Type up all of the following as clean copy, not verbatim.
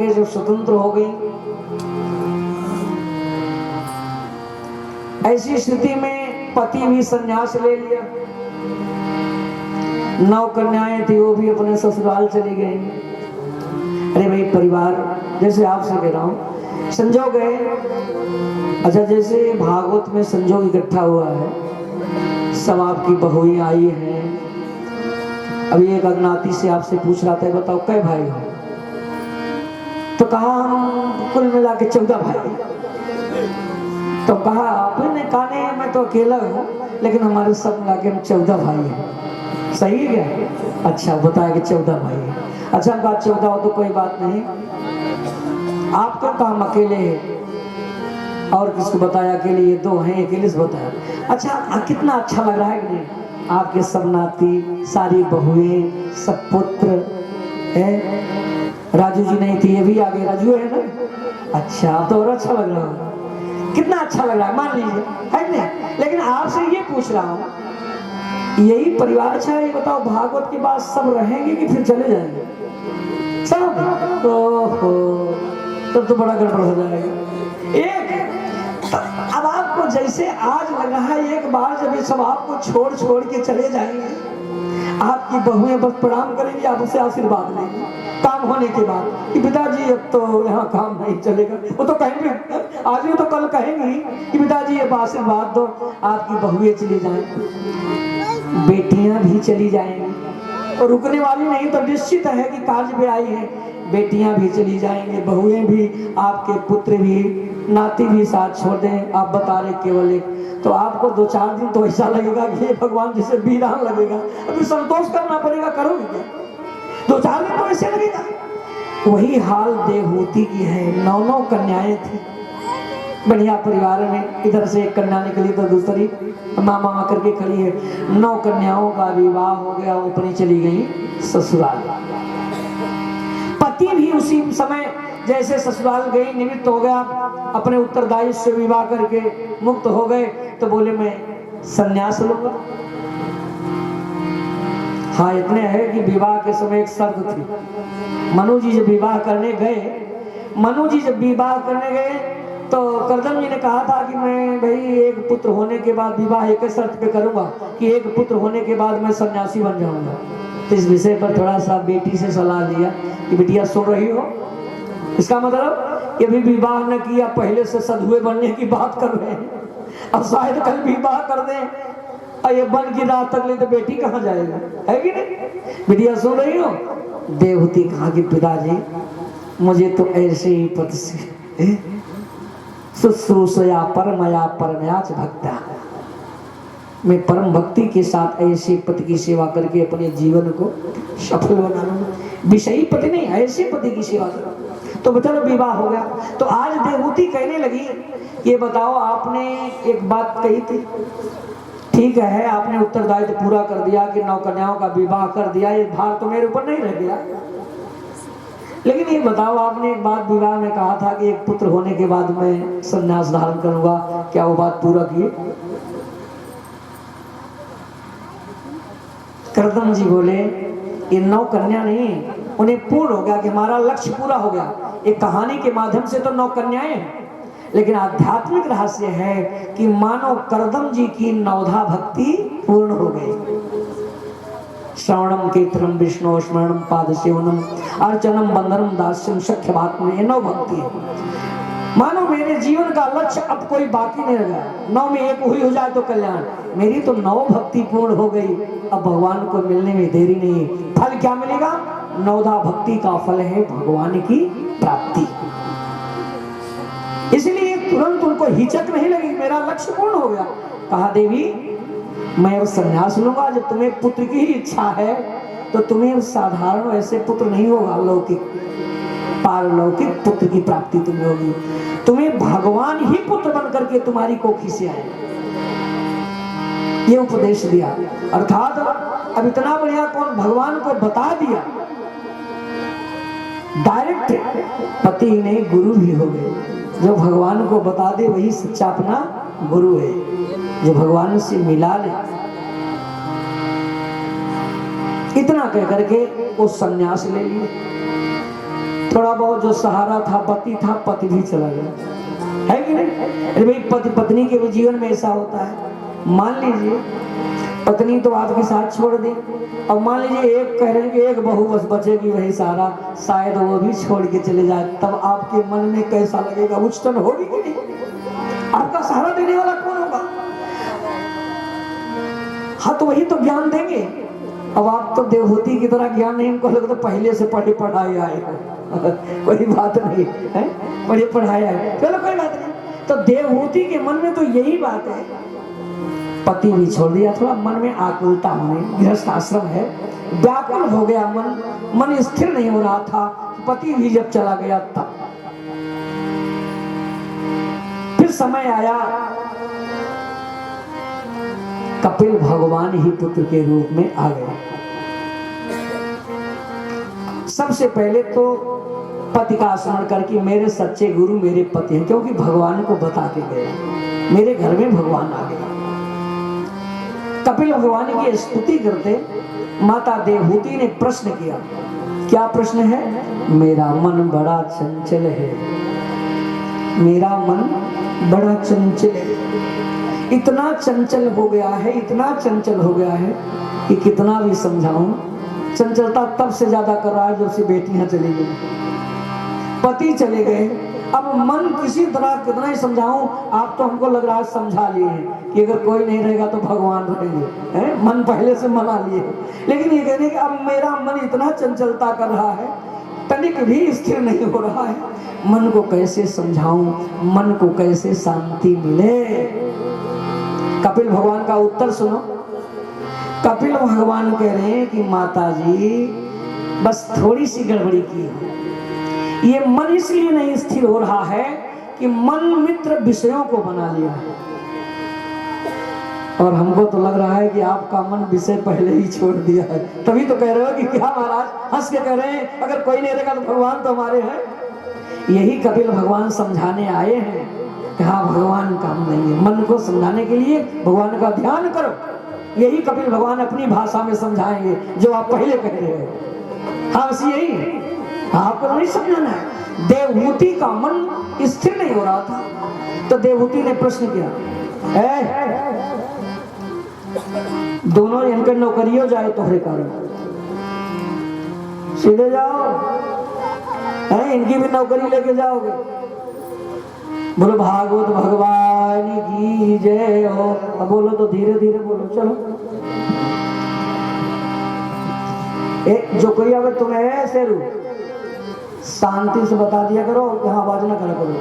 करके जब स्वतंत्र हो गई, ऐसी स्थिति में पति भी संन्यास ले लिया। 9 कन्याएं थी, वो भी अपने ससुराल चली गई। अरे भाई परिवार, जैसे आपसे कह रहा हूं, संजोग है। अच्छा, जैसे भागवत में संजोग इकट्ठा हुआ है, सब आपकी बहुएं आई हैं। अभी एक अज्ञाति से आपसे पूछ रहा था, बताओ कै भाई हो? तो कहा हम कुल मिला के 14 भाई। तो कहा आपने कहा नहीं, मैं तो अकेला हूँ, लेकिन हमारे सब मिला के हम 14 भाई हैं। सही है क्या? अच्छा, बताया कि 14 भाई हैं। अच्छा, हम कहा 14 हो तो कोई बात नहीं, आप तो काम अकेले हैं। और किसको बताया? अकेले ये 2 हैं, अकेले से बताया। अच्छा, कितना अच्छा लग रहा है कि नहीं? आपके सब नाती, सारी बहुएं, सब पुत्र है। राजू जी नहीं थी, ये भी आगे राजू है ना। अच्छा, अब तो और अच्छा लग रहा है। कितना अच्छा लग रहा है, मान लीजिए, है नहीं? लेकिन आपसे ये पूछ रहा हूँ, यही परिवार अच्छा है? ये बताओ, भागवत के बाद सब रहेंगे कि फिर चले जाएंगे? सब? ओहो, तब तो बड़ा गड़बड़ हो जाएगा। एक अब आपको जैसे आज लग रहा है, एक बार जब ये सब आपको छोड़ छोड़ के चले जाएंगे, आपकी बहुएं बस प्रणाम करेंगी, आपसे आशीर्वाद लेंगी काम होने के बाद कि पिताजी अब तो यहाँ काम नहीं चलेगा। वो तो कहेंगे, आज ही तो कल कहेंगे कि पिताजी अब आशीर्वाद दो, आपकी बहुएं चली जाएंगी, बेटियां भी चली जाएंगी, और रुकने वाली नहीं तो निश्चित है कि कार्य पे आई है। बेटियां भी चली जाएंगे, बहुएं भी, आपके पुत्र भी, नाती भी साथ छोड़ दें। आप बता रहे केवल एक, तो आपको 2-4 दिन तो ऐसा लगेगा कि ये भगवान जिसे वीरान लगेगा, अभी संतोष करना पड़ेगा, करोगे क्या? 2-4 दिन तो ऐसे लगेगा। वही हाल देवहूति की है। 9 कन्याएं थी, बढ़िया परिवार में। इधर से एक कन्या निकली तो दूसरी मामा करके खड़ी है। 9 कन्याओं का विवाह हो गया, वो अपनी चली गई ससुराल। पति भी उसी समय जैसे ससुराल गई, निमित्त हो गया, अपने उत्तरदायित्व से विवाह करके मुक्त हो गए, तो बोले मैं संन्यास लूंगा। हाँ, इतने है कि विवाह के समय एक शर्त थी। मनु जी जब विवाह करने गए तो करदम जी ने कहा था कि मैं भाई एक पुत्र होने के बाद विवाह एक शर्त पे करूंगा कि एक पुत्र होने के बाद मैं सन्यासी बन जाऊंगा। तो इस विषय पर थोड़ा सा बेटी से सलाह लिया कि बेटिया सुन रही हो, इसका मतलब ये भी विवाह न किया, पहले से सधुए बनने की बात कर रहे हैं, अब शायद कल विवाह कर दें और ये बन की रात तक ले तो बेटी कहाँ जाएगा, है कि नहीं? बेटिया सुन रही हो? देवहूति कहा कि पिताजी मुझे तो ऐसे ही पद से शुश्रूषया परमया परमयाच भक्ता, मैं परम भक्ति के साथ ऐसे पति की सेवा करके अपने जीवन को सफल बना लूंगा। विषयी पति नहीं, ऐसे पति की सेवा करो। तो चलो विवाह हो गया। तो आज देवहूति कहने लगी, ये बताओ आपने एक बात कही थी, ठीक है आपने उत्तरदायित्व पूरा कर दिया कि 9 कन्याओं का विवाह कर दिया, ये भार तो मेरे ऊपर नहीं रह गया, लेकिन ये बताओ आपने एक बात विवाह में कहा था कि एक पुत्र होने के बाद मैं संन्यास धारण करूंगा, क्या वो बात पूरा किए? करदम जी बोले ये 9 कन्या नहीं, उन्हें पूर्ण हो गया कि हमारा लक्ष्य पूरा हो गया। एक कहानी के माध्यम से तो 9 कन्याएं हैं, लेकिन आध्यात्मिक रहस्य है कि मानो करदम जी की 9धा भक्ति पूर्ण हो गई। श्रवणम कीर्तनम विष्णु स्मरणम पाद सेवनम अर्चनम बंदनम दास्यम सख्य बात में 9 भक्ति है। मानो मेरे जीवन का लक्ष्य अब कोई बाकी नहीं रहा, 9 में एक हुई हो जाए तो कल्याण। मेरी तो 9 भक्ति पूर्ण हो गई, अब भगवान को मिलने में देरी नहीं। फल क्या मिलेगा? 9धा भक्ति का फल है भगवान की प्राप्ति। इसलिए तुरंत उनको हिचक नहीं लगी, मेरा लक्ष्य पूर्ण हो गया। कहा देवी मैं अब संन्यास लूंगा, जब तुम्हें पुत्र की ही इच्छा है तो तुम्हें साधारण ऐसे पुत्र नहीं होगा, लौकिक पारलौकिक पुत्र की प्राप्ति तुम्हें होगी। तुम्हें भगवान ही पुत्र बन करके तुम्हारी कोखी से आए, ये उपदेश दिया। अर्थात अब इतना बढ़िया कौन भगवान को बता दिया, डायरेक्ट पति ही नहीं गुरु भी हो गए। जो भगवान को बता दे वही सच्चा अपना गुरु है, जो भगवान से मिला ले। इतना कह करके वो संन्यास ले लिए। थोड़ा बहुत जो सहारा था, पति था, पति भी चला गया, है कि नहीं? अरे भाई पति पत्नी के भी जीवन में ऐसा होता है। मान लीजिए पत्नी तो आपके साथ छोड़ दी, अब मान लीजिए एक कह रहे हैं कि एक बहू बस बचेगी वही सहारा, शायद वो भी छोड़ के चले जाए, तब आपके मन में कैसा लगेगा? उछटन होगी कि नहीं? आपका सहारा देने वाला कौन होगा? हाँ तो वही तो ज्ञान देंगे। अब आप तो देवहूति की तरह ज्ञान नहीं, इनको लगता तो पहले से पढ़े पढ़ाए आए कोई बात नहीं है, पढ़े पढ़ाए आए, चलो कोई बात नहीं। तो देवहूति के मन में तो यही बात है, पति भी छोड़ दिया, थोड़ा मन में आकुलता होने, गृहस्थ आश्रम है, व्याकुल हो गया मन स्थिर नहीं हो रहा था। पति भी जब चला गया तब फिर समय आया, कपिल भगवान ही पुत्र के रूप में आ गए। सबसे पहले तो पति का स्मरण करके मेरे सच्चे गुरु मेरे पति हैं, क्योंकि भगवान को बता के गए, मेरे घर में भगवान आ गया। कपिल भगवान की स्तुति करते माता देवहूति ने प्रश्न किया। क्या प्रश्न है? मेरा मन बड़ा चंचल है, मेरा मन बड़ा चंचल है। इतना चंचल हो गया है, इतना चंचल हो गया है कि कितना भी समझाऊं, चंचलता तब से ज्यादा कर रहा है जब से बेटियां चली गई, पति चले गए। अब मन किसी तरह कितना ही समझाऊं, आप तो हमको लग रहा है समझा लिए हैं कि अगर कोई नहीं रहेगा तो भगवान रहेंगे, हैं? मन पहले से मना लिए, लेकिन ये कहने कि अब मेरा मन इतना चंचलता कर रहा है, तनिक भी स्थिर नहीं हो रहा है, मन को कैसे समझाऊं, मन को कैसे शांति मिले? कपिल भगवान का उत्तर सुनो। कपिल भगवान कह रहे हैं कि माता जी बस थोड़ी सी गड़बड़ी की है, ये मन इसलिए नहीं स्थिर हो रहा है कि मन मित्र विषयों को बना लिया है, और हमको तो लग रहा है कि आपका मन विषय पहले ही छोड़ दिया है, तभी तो कह रहे हो कि क्या महाराज हंस के कह रहे हैं अगर कोई नहीं रहेगा तो भगवान तो हमारे हैं। यही कपिल भगवान समझाने आए हैं कि हाँ भगवान काम नहीं है, मन को समझाने के लिए भगवान का ध्यान करो। यही कपिल भगवान अपनी भाषा में समझाएंगे जो आप पहले कह रहे हो। हाँ बस यही है, आपको नहीं समझाना है। देवहूति का मन स्थिर नहीं हो रहा था, तो देवहूति ने प्रश्न किया, दोनों इनके नौकरियों जाए तुम्हारे कारण, सीधे जाओ, इनकी भी नौकरी लेके जाओगे। बोलो भागवत भगवान की जय हो। अब बोलो तो धीरे धीरे बोलो, चलो। जो कोई अगर तुम्हें है शेरू, शांति से बता दिया करो, यहाँ आवाज ना करा करो।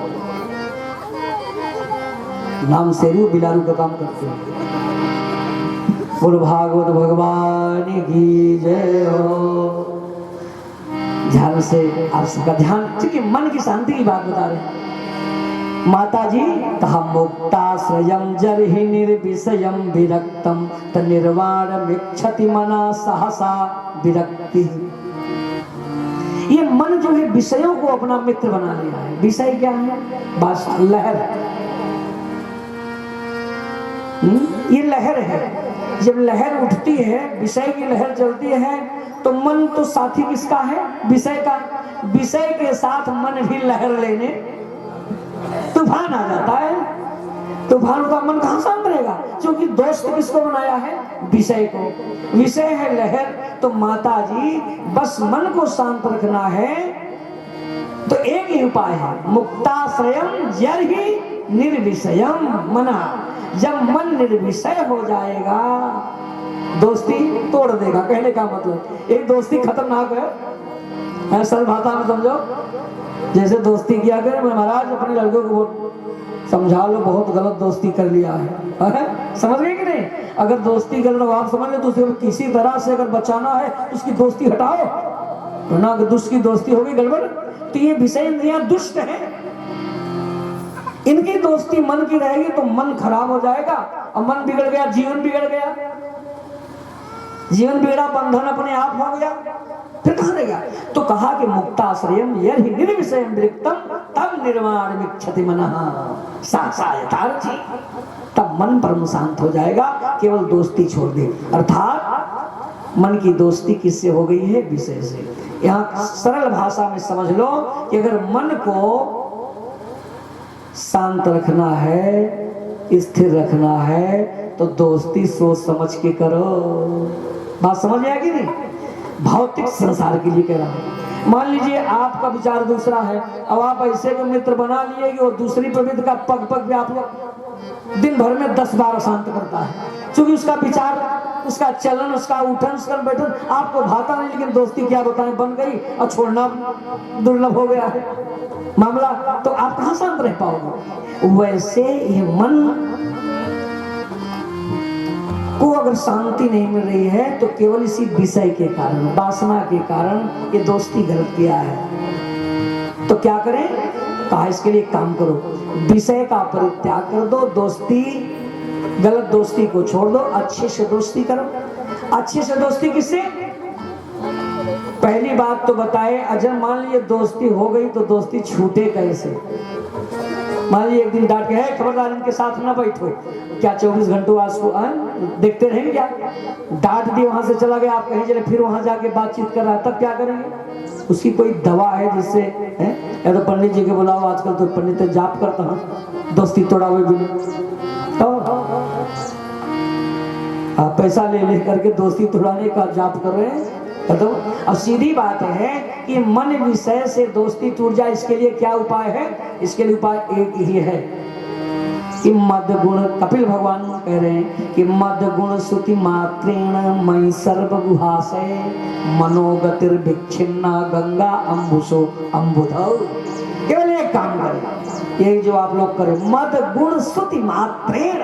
नाम शेरू बिलारू का काम करते हैं। बोलो भागवत भगवान की जय हो। ध्यान से आप सबका ध्यान, क्योंकि मन की शांति की बात बता रहे हैं। माता जी कहा मुक्ताश्रयं जर्हि निर्विषयं विरक्तम तनिर्वाणमिच्छति मना सहसा विरक्ति। ये मन जो है विषयों को अपना मित्र बना लिया है। विषय क्या है? बस लहर, ये लहर है। जब लहर उठती है, विषय की लहर चलती है, तो मन तो साथी किसका है? विषय का। विषय के साथ मन भी लहर लेने तूफान आ जाता है। तूफान का मन कहां शांत रहेगा? क्योंकि दोस्त किसको बनाया है? विषय को। विषय है लहर। तो माता जी बस मन को शांत रखना है, तो एक ही उपाय है, मुक्ताश्रयं जर्हि निर्विषयं मना। जब मन निर्विषय हो जाएगा, दोस्ती तोड़ देगा। कहने का मतलब एक दोस्ती खतरनाक है, सरल भाषा में समझो। जैसे दोस्ती किया करे, मैं महाराज अपने लड़कों को समझा लो, बहुत गलत दोस्ती कर लिया है, समझ गए कि नहीं? अगर दोस्ती कर लो, आप समझ लो, तो किसी तरह से अगर बचाना है उसकी दोस्ती हटाओ, वरना अगर दुष्ट की दोस्ती होगी गड़बड़। तो ये विषय इंद्रियां दुष्ट है, इनकी दोस्ती मन की रहेगी तो मन खराब हो जाएगा, और मन बिगड़ गया जीवन बिगड़ गया। जीवन बिगड़ा, बंधन अपने आप हो गया, फिर कहां रहेगा? तो कहा कि मुक्ताश्रयं यर्हि निर्विषयं विरक्तम तब निर्वाणमिच्छति मनः सहसा यथार्थी। तब मन परम शांत हो जाएगा, केवल दोस्ती छोड़ दे। अर्थात मन की दोस्ती किससे हो गई है? विषय से। यहाँ सरल भाषा में समझ लो कि अगर मन को शांत रखना है, स्थिर रखना है, तो दोस्ती सोच समझ के करो। बात समझ में आएगी नहीं? भौतिक संसार के लिए कह रहा हूं। मान लीजिए आपका विचार दूसरा है, अब आप ऐसे में मित्र बना लिए कि वो दूसरी प्रवृत्ति का पग पग पे आप लोग दिन भर में 10 बार शांत करता है, क्योंकि उसका विचार, उसका चलन, उसका उठन, उसका बैठन आपको भाता नहीं, लेकिन दोस्ती क्या बताएं बन गई और छोड़ना दुर्लभ हो गया है मामला, तो आप कहां शांत रह पाओगे? वैसे ये मन को अगर शांति नहीं मिल रही है तो केवल इसी विषय के कारण, वासना के कारण ये दोस्ती गलत किया है। तो क्या करें? कहा इसके लिए काम करो, विषय का परित्याग कर दो, दोस्ती, गलत दोस्ती को छोड़ दो, अच्छे से दोस्ती करो। अच्छे से दोस्ती किससे? पहली बात तो बताए, अगर मान लीजिए दोस्ती हो गई तो दोस्ती छूटे कैसे? मान लीजिए एक दिन डांट के, है खबरदार इनके साथ ना बैठो, क्या 24 घंटों आपको देखते रहेंगे क्या? डांट दिए, वहां से चला गया, आप कहीं चले, फिर वहां जाके बातचीत कर रहा है, तब क्या करेंगे? उसकी कोई दवा है जिससे, या तो पंडित जी के बुलाओ, आजकल तो पंडित जाप करता हूँ दोस्ती तोड़ा हुए बिना, आप पैसा ले करके दोस्ती तोड़ाने का जाप कर रहे हैं। तो अब सीधी बात है कि मन विषय से दोस्ती टूट जाए, इसके लिए क्या उपाय है? इसके लिए उपाय एक ही है कि मद गुण, कपिल भगवान कह रहे हैं कि मद गुण श्रुति मात्रेण मयि सर्व गुहाशय मनोगतिर विच्छिन्ना गंगा अम्बुसो अम्बुधौ। केवल एक काम करें, यही जो आप लोग करें, मद गुण श्रुति मात्रेण,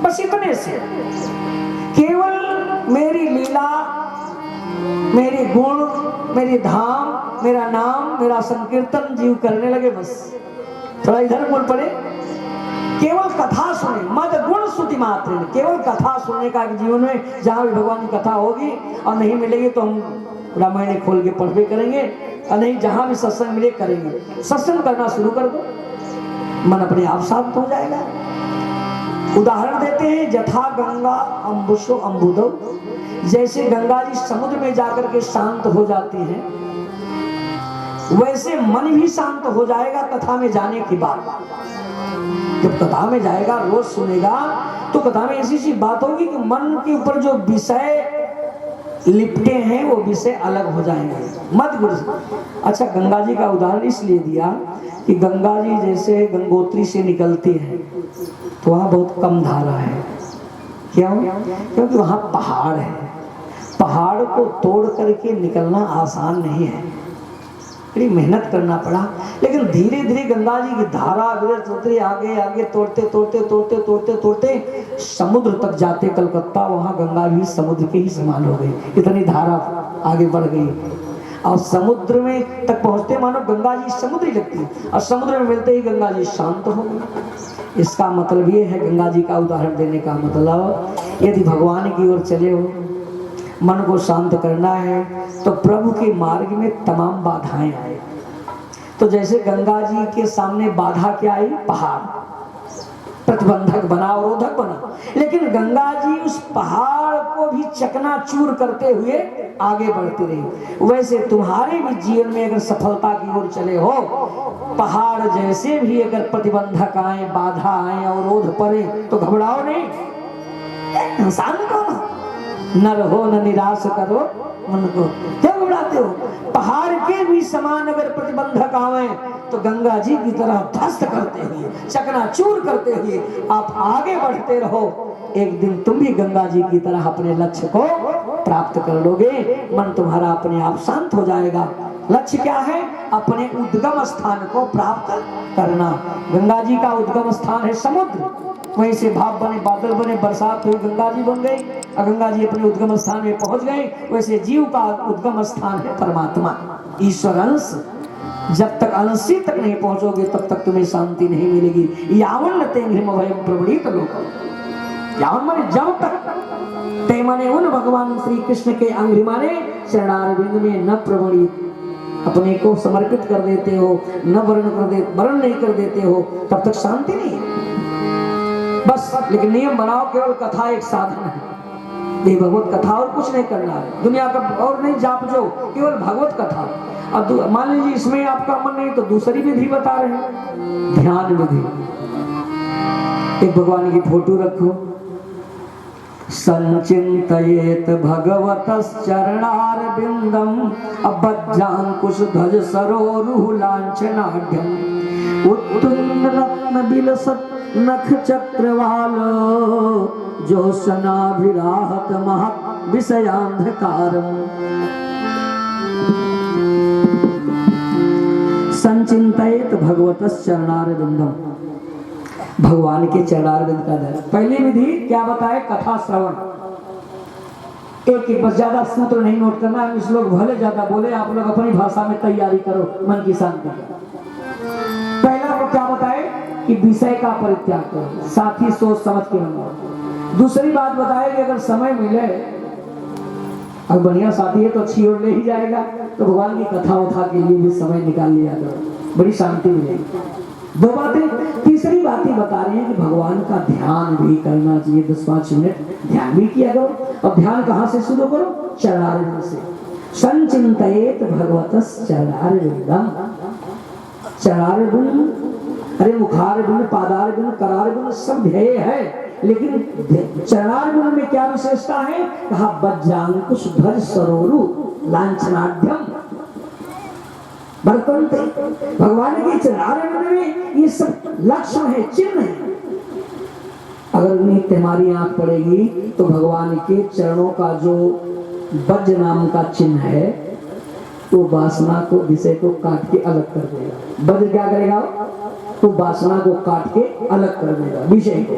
बस इतने से केवल मेरी लीला, मेरे गुण, मेरी धाम, मेरा नाम, मेरा संकीर्तन जीव करने लगे। बस थोड़ा इधर बोल पड़े, केवल कथा सुने, मद गुण श्रुति मात्र, केवल कथा सुनने का जीवन में, जहां भी भगवान की कथा होगी और नहीं मिलेगी तो हम रामायण खोल के पढ़वे करेंगे, और नहीं जहां भी सत्संग मिले करेंगे। सत्संग करना शुरू कर दो, मन अपने आप शांत हो जाएगा। उदाहरण देते हैं, यथा गंगा अम्बुसो अम्बुदौ, जैसे गंगा जी समुद्र में जाकर के शांत हो जाती हैं, वैसे मन भी शांत हो जाएगा कथा में जाने के बाद। जब कथा में जाएगा, रोज सुनेगा, तो कथा में ऐसी सी बात होगी कि मन के ऊपर जो विषय लिपटे हैं वो विषय अलग हो जाएंगे। मत गुरु। अच्छा, गंगा जी का उदाहरण इसलिए दिया कि गंगा जी जैसे गंगोत्री से निकलती है तो वहां बहुत कम धारा है। क्यों? क्योंकि वहां पहाड़ है, पहाड़ को तोड़ करके निकलना आसान नहीं है, बड़ी मेहनत करना पड़ा। लेकिन धीरे धीरे गंगा जी की धारा आगे आगे तोड़ते तोड़ते तोड़ते तोड़ते तोड़ते समुद्र तक जाते कलकत्ता, वहां गंगा भी समुद्र के ही समान हो गई, इतनी धारा आगे बढ़ गई। और समुद्र में तक पहुंचते मानो गंगा जी समुद्र ही लगती, और समुद्र में मिलते ही गंगा जी शांत हो गई। इसका मतलब ये है, गंगा जी का उदाहरण देने का मतलब, यदि भगवान की ओर चले हो, मन को शांत करना है, तो प्रभु के मार्ग में तमाम बाधाएं आए। तो जैसे गंगा जी के सामने बाधा क्या आई? पहाड़ प्रतिबंधक बना, अवरोधक बना, लेकिन गंगा जी उस पहाड़ को भी चकनाचूर करते हुए आगे बढ़ती रही। वैसे तुम्हारे भी जीवन में अगर सफलता की ओर चले हो, पहाड़ जैसे भी अगर प्रतिबंधक आए, बाधा आए, अवरोध पड़े, तो घबराओ नहीं। इंसान को न रहो, न निराश करो मन को, क्यों घबराते हो? पहाड़ के भी समान अगर प्रतिबंधक आवे तो गंगा जी की तरह ध्वस्त करते हुए, चकनाचूर करते हुए आप आगे बढ़ते रहो। एक दिन तुम भी गंगा जी की तरह अपने लक्ष्य को प्राप्त कर लोगे। मन तुम्हारा अपने आप शांत हो जाएगा। लक्ष्य क्या है? अपने उद्गम स्थान को प्राप्त करना। गंगा जी का उद्गम स्थान है समुद्र, वहीं से भाप बने, बादल बने, बरसात हुई, गंगा जी बन गई, और गंगा जी अपने उद्गम स्थान में पहुंच गए। वैसे जीव का उद्गम स्थान है परमात्मा, ईश्वर अंश। जब तक अंशी तक नहीं पहुंचोगे तब तक तुम्हें शांति नहीं मिलेगी। यावन तेंघ्रिम भयम प्रवणित लोक, यावन माने जब तक, ते माने उन भगवान श्री कृष्ण के अंघ्रि माने चरणारविंद में न प्रवणित, अपने को समर्पित कर देते हो, न वर्ण नहीं कर देते हो, तब तक शांति नहीं है। बस, लेकिन नियम बनाओ, केवल कथा एक साधन है। ये भगवत कथा और कुछ नहीं करना है, दुनिया का और नहीं जाप जो, केवल भगवत कथा। अब मान लीजिए इसमें आपका मन नहीं तो दूसरी विधि बता रहे हैं, ध्यान विधि। एक भगवान की फोटो रखो, संचिंतयेत भगवतश्चरणारविंदम अबज्जांकुश ध्वज सरोरुह लांछनाढ्यम उत्तुंग रत्न बिलसत नख चक्रवाल जोशनाभिराहत महत् विषयांधकारम। संचिंतयेत भगवतश्चरणारविंदम, भगवान के चरणारविंद का दर्शन। पहली विधि क्या बताए? कथा श्रवण। एक एक बस, ज्यादा सूत्र नहीं नोट करना है, इस लोग भले ज्यादा बोले, आप लोग अपनी भाषा में तैयारी करो मन की शांति। पहला को क्या बताए कि विषय का परित्याग करो, साथ ही सोच समझ के रहो। दूसरी बात बताए कि अगर समय मिले, अगर बढ़िया साथी है तो अच्छी ओर ले ही जाएगा, तो भगवान की कथा उठा के लिए भी समय निकाल लिया करो, बड़ी शांति मिलेगी। दो बातें। तीसरी बात ही बता रही है कि भगवान का ध्यान भी करना चाहिए, 10-5 मिनट ध्यान भी किया करो। और ध्यान कहाँ से शुरू करो? चरणारविंद से। संचिंतयेत भगवतश्चरणारविंदम। चरणारविंद, अरे मुखारविंद, पादारविंद, करारविंद सब ध्येय है, लेकिन चरणारविंद में क्या विशेषता है? कहा बज्जांकुश ध्वज सरोरु लांछनाढ्यम। बरतंते भगवान के चरणारविंद में ये सब लक्षण है, चिन्ह है। अगर उन्हें तुम्हारी आंख पड़ेगी तो भगवान के चरणों का जो बज नाम का चिन्ह है, तो वासना को, विषय को काट के अलग कर देगा। बज क्या करेगा? तो वासना को काट के अलग कर देगा, विषय को।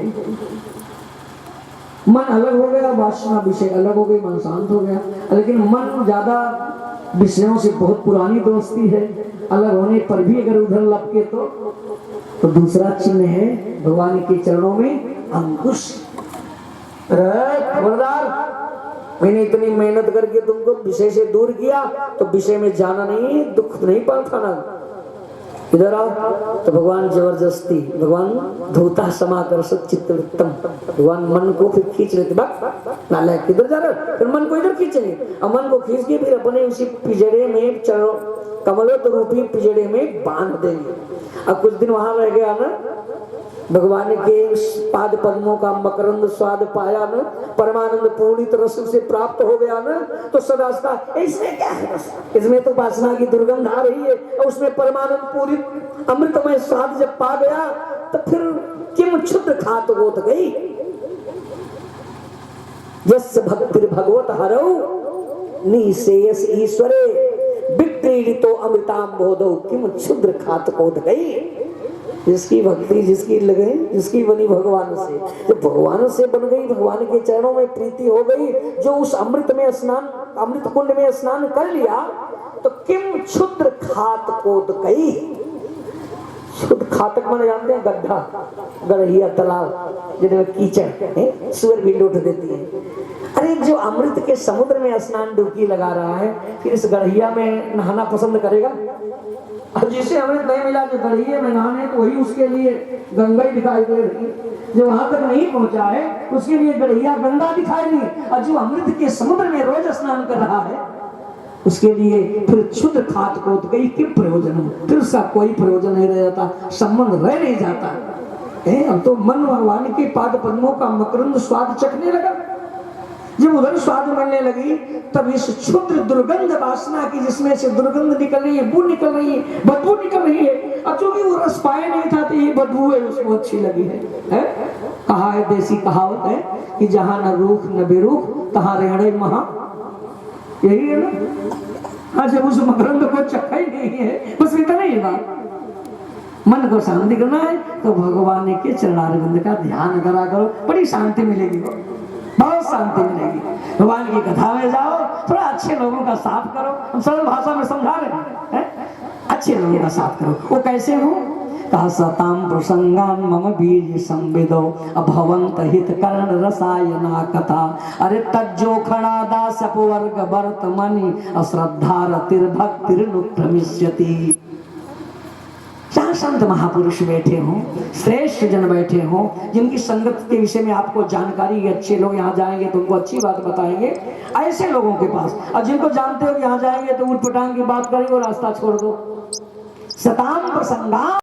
मन अलग हो गया, वासना विषय अलग हो गई, मन शांत हो गया। लेकिन मन ज्यादा विषयों से बहुत पुरानी दोस्ती है, अलग होने पर भी अगर उधर लपके तो दूसरा चिन्ह है भगवान के चरणों में अंकुश। खबरदार, मैंने इतनी मेहनत करके तुमको विषय से दूर किया तो विषय में जाना नहीं, दुख नहीं पाता ना, इधर आओ। तो भगवान जबरदस्ती, भगवान धोता समाकर्षक चित्तवृत्तम, भगवान मन को फिर खींच लेते, नालायक किधर जा रहे, फिर मन को इधर खींचेंगे, और मन को खींच के फिर अपने उसी पिजड़े में, कमलों रूपी पिजड़े में बांध देंगे। अब कुछ दिन वहां रह गया ना, भगवान के पाद पद्मों का मकरंद स्वाद पाया न, परमानंद पूर्णित रस से प्राप्त हो गया न, तो सदास्ता इसमें क्या है? इसमें तो वासना की दुर्गंध आ रही है, और उसमें परमानंद पूरित अमृतमय स्वाद जब पा गया तो फिर किम क्षुद्र खात गोत गई। यस्य भक्तिर भगवत हरौ निशेयस ईश्वरे विक्रीडितो अमृताम बोधौ किम क्षुद्र खात गोत गई। जिसकी भक्ति, जिसकी लगे, जिसकी बनी भगवान से, जब भगवान से बन गई, भगवान के चरणों में प्रीति हो गई, जो उस अमृत में स्नान, अमृत कुंड में स्नान कर लिया, तो किम क्षुद्र खात कोद गई। शुद्ध खातक माने जानते हैं? गड्ढा, गढ़िया, तालाब जिनमें कीचड़, सुअर भी लौट देती है। अरे जो अमृत के समुद्र में स्नान डुबकी लगा रहा है, फिर इस गढ़िया में नहाना पसंद करेगा? और जिसे अमृत नहीं मिला, जो गढ़िया में नहाने, तो वही उसके लिए गंगा ही दिखाई दे रही है। जो वहां तक नहीं पहुंचा है उसके लिए गढ़िया गंगा दिखाई नहीं, और जो अमृत के समुद्र में रोज स्नान कर रहा है उसके लिए फिर क्षुद्र खात को तो कई किम प्रयोजन, फिर उसका कोई प्रयोजन नहीं रह जाता, संबंध रह नहीं जाता। अब तो मन भगवान के पाद पद्मों का मकरंद स्वाद चखने लगा। जब उधर स्वाद मिलने लगी तब इस क्षुद्र दुर्गंध वासना की, जिसमें से दुर्गंध निकल रही है, बू निकल रही है, बदबू निकल रही है, और चूंकि वो रस पाए नहीं था तो ये बदबू है उसको अच्छी लगी है? कहा है, देसी कहावत है कि जहां न रूख न बेरूख तहां रहणे महा, यही है ना। हाँ, जब उस मकरंद को चखा ही नहीं है, बस इतना ही बात। मन को शांति करना है तो भगवान के चरणारविंद का ध्यान करा करो, बड़ी शांति मिलेगी, बहुत शांति मिलेगी। भगवान की कथा में जाओ, थोड़ा अच्छे लोगों का साथ करो, हम सरल भाषा में समझा रहे हैं, अच्छे लोगों का साथ करो। वो कैसे हो? कहा सताम प्रसंगान मम बीज संविदो अभवंत हित कर्ण रसायना कथा। अरे तज्जो खड़ा दास अपवर्ग वर्तमनि अश्रद्धा रतिर भक्तिर नुक्रमिष्यति। जहाँ संत महापुरुष बैठे हों, श्रेष्ठ जन बैठे हों, जिनकी संगत के विषय में आपको जानकारी है, अच्छे लोग यहाँ जाएंगे तो उनको अच्छी बात बताएंगे, ऐसे लोगों के पास। और जिनको जानते हो यहाँ जाएंगे तो उठ पटांग की बात करेंगे और रास्ता छोड़ दो। सताम प्रसंगा